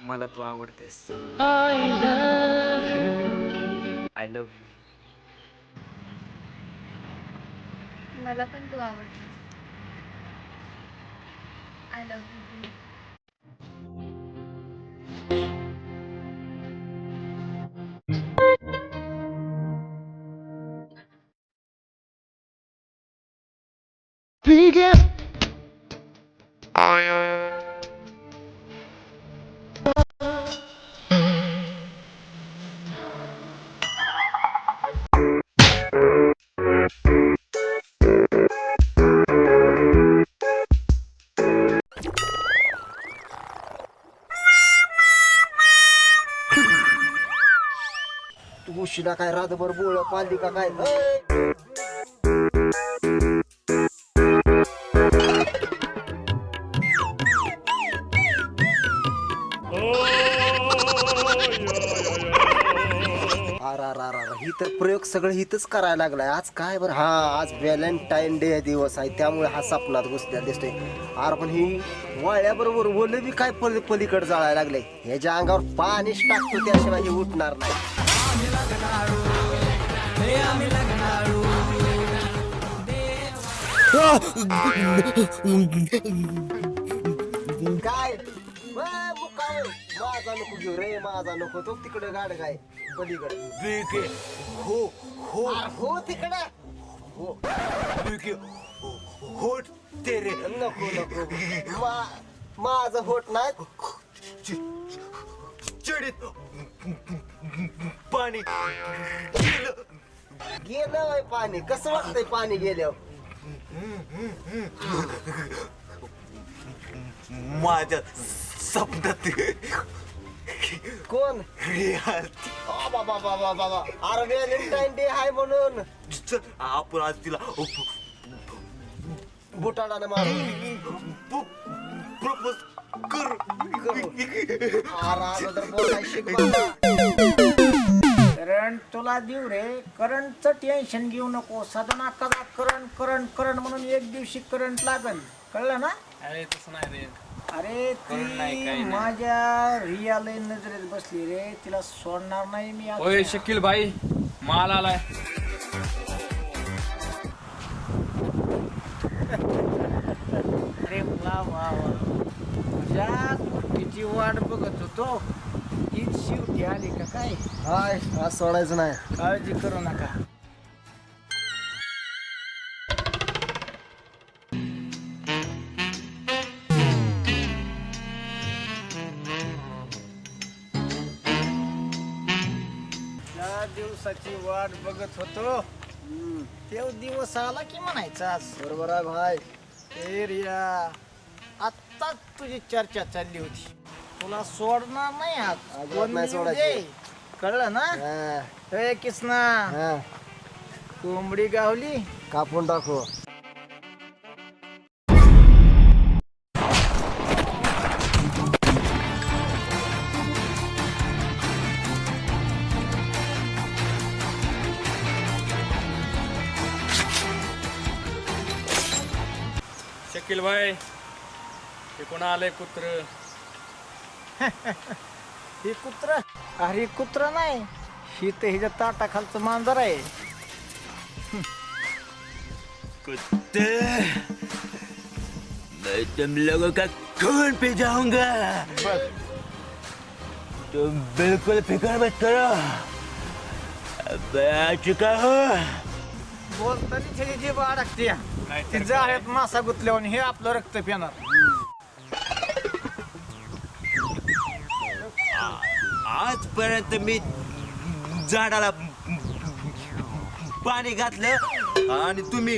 मला तू आवडतेस. I love you. मला पण तू आवडते. I love you. तू उशिरा काय रातभर बोळ पाली का काय ही तर प्रयोग सगळं हितच करायला लागलाय. आज काय बरं, हा आज व्हॅलेंटाईन डे दिवस आहे त्यामुळे हा सपनात घुसल्या दिसतोय. अरे पण ही वाळ्याबरोबर बोलले बी काय पलीकडे जाळायला लागले. ह्याच्या अंगावर पाणीच टाकतो त्याशिवाय हे उठणार नाही. काय माझा नको घेऊ रे, माझा नको. तो तिकडे गाड काय पलीकडे हो हो हो तिकडे हो होट तेरे नको नको माझं होट नाही. चढीत पाणी गेलं पाणी. कसं वाटतंय पाणी गेल्यावर? माझ्या सपनात कोण बाबा बाबा बाबा. अरे व्हॅलेंटाईन डे आहे म्हणून आपण आज तिला बुटाडाने मारू प्रपोज करू. करंट तुला देऊ रे. करंटचं टेन्शन घेऊ नको. सदना कदा करंट करंट करंट म्हणून एक दिवशी करंट लागल. कळलं ना? अरे तसं नाही रे. अरे ती माझ्या रियाला नजरेत बसली रे. तिला सोडणार नाही मी. ओय शकील भाई, माल आलाय. अरे वा वा वा. तुझ्या गोष्टीची वाट बघत होतो. तीच शेवटी आली का काय? हाय, आज सोडायचं नाही. काळजी करू नका. त्या दिवसाची वाट बघत होतो. तेव दिवस आला की म्हणायचा आज. बरोबर आहे भाई. ए रिया, आत्ताच तुझी चर्चा चालली होती. तुला सोडणार नाही आज. अजिबात नाही सोडायची. कळलं ना? हा, ए किसना, हा. कोंबडी गावली. कापून टाकू. शकील भाई, हे कोण आलंय कुत्र? ही कुत्र? अरे कुत्र नाही, ही तर हिच्या ताटाखालचं मांजर आहे. कुत्ते, मैं तुम लोगों का खून पी जाऊंगा. तुम बिल्कुल फिक्र मत करो, अब मैं आ चुका हूँ. बोलताना त्याची जीभ अडकते. ती जाळ्यात मासा गुतल्यावर हे आपलं रक्त पिणार. आजपर्यंत मी झाडाला पाणी घातलं आणि तुम्ही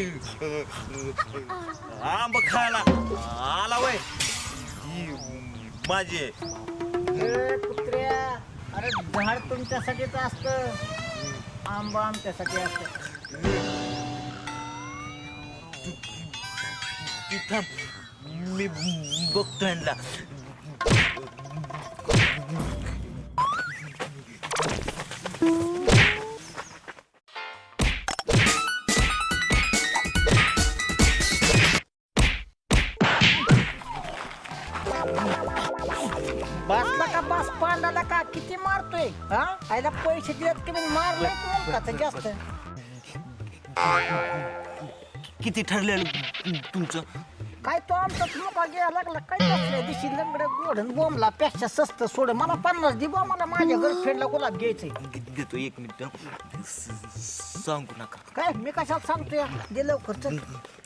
आंब खायला आला वय. माझे ए कुत्र्या, अरे झाड तुमच्यासाठीच असतं, आंबा आमच्यासाठी असतं. तिथं मी बघतो यांना. बसला का बस पांडाला का किती मारतोय हा आईला पैसे देत की मारलंय का जास्त. किती ठरलेलं तुमचं? काय तो आमचा मोठा घ्यायला लागला काय बसल्या दिशी लंगड्या गोढन बोंबला पेक्षा स्वस्त सोड मला 50 दे बा मला माझ्या गर्लफ्रेंडला गुलाब घ्यायचंय. देतो 1 मिनिट. सांगू नका. काय मी कशात सांगतोय दे लवकर चल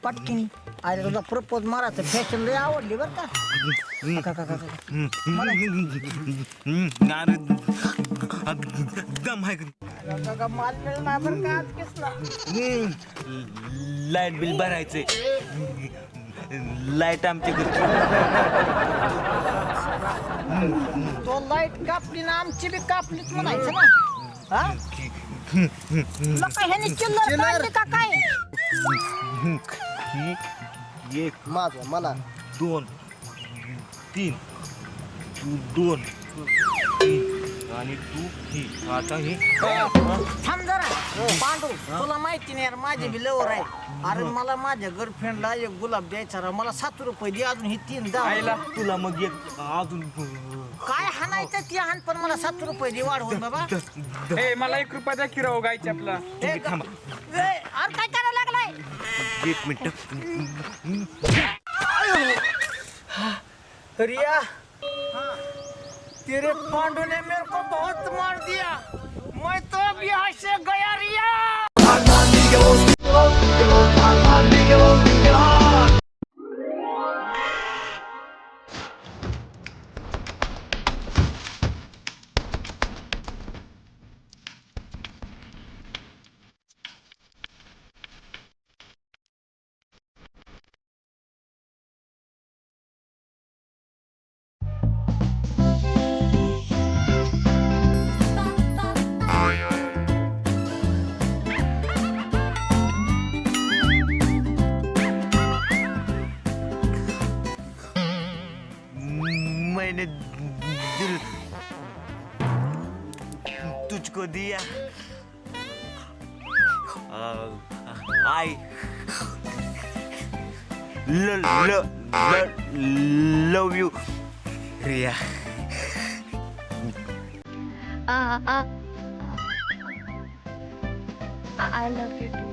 पटकिनी. अरे तुला प्रपोज मारायचं फॅशन लय आवडली बरं का. दम आहे माल मिळणार बरं का आज किसला. लाईट बिल भरायचंय. लाईट आमच्या घरी. तो लाईट कापली ना आमची बी कापलीच म्हणायचं ना. हा नका ह्याने चिल्लर काढली का काय. एक माझं मला 2 3 2 3 आणि तू ही आता ही. थांब जरा पांडू तुला माहिती नाही यार माझे बी लवर आहे. अरे मला माझ्या गर्लफ्रेंडला एक गुलाब द्यायचा राव मला 7 रुपये दे अजून ही 3 द्या. तुला मग एक अजून काय हाणायचं ती हाण पण मला 7 रुपये दे वाढवून बाबा. ए मला 1 रुपया द्या किराव गायची आपला. अरे काय करायला लागलाय. 1 मिनिट. रिया तेरे पांडू ने मेरे को बहुत मार दिया मैं तो अब यहाँ से गया रिया. मैंने दिल तुझको दिया. I love you Riya. I love you too.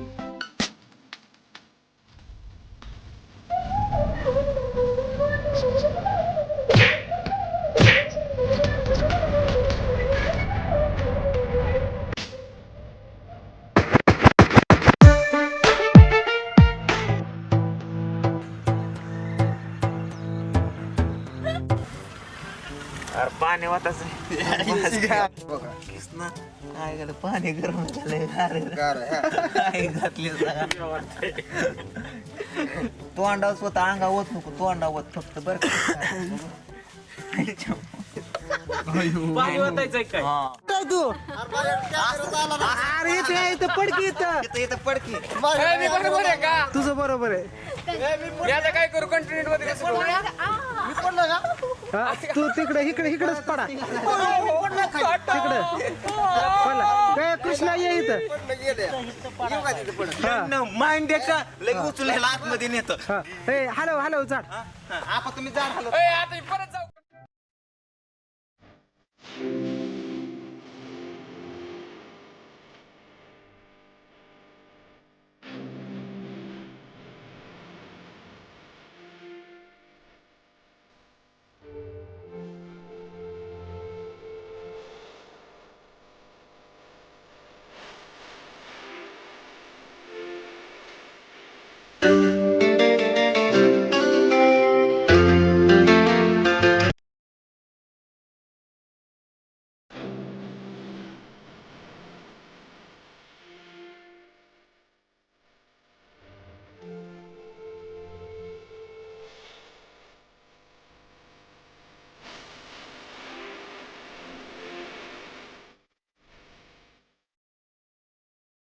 अरे पाणी वाटाच बघा काय झालं पाणी गरम झालंय. गार आहे, हा. काय घातले तोंडावर स्वतः अंगा होत नको तोंडावत फक्त बरं पाणी वाटायचंय काय. तू अरे इथे पडकी इथं पडकी. ए, मी बरोबर आहे का. तुझं बरोबर आहे. मी आता काय करू कंटिन्यू मध्ये कसं करू? तू तिकडे इकडेच पडा तिकडे काय कृष्णा ये इथं. माइंड का लगे उचलायला आतमध्ये नेत. हॅलो झाड आपण तुम्ही जा. ए, आता परत जाऊ.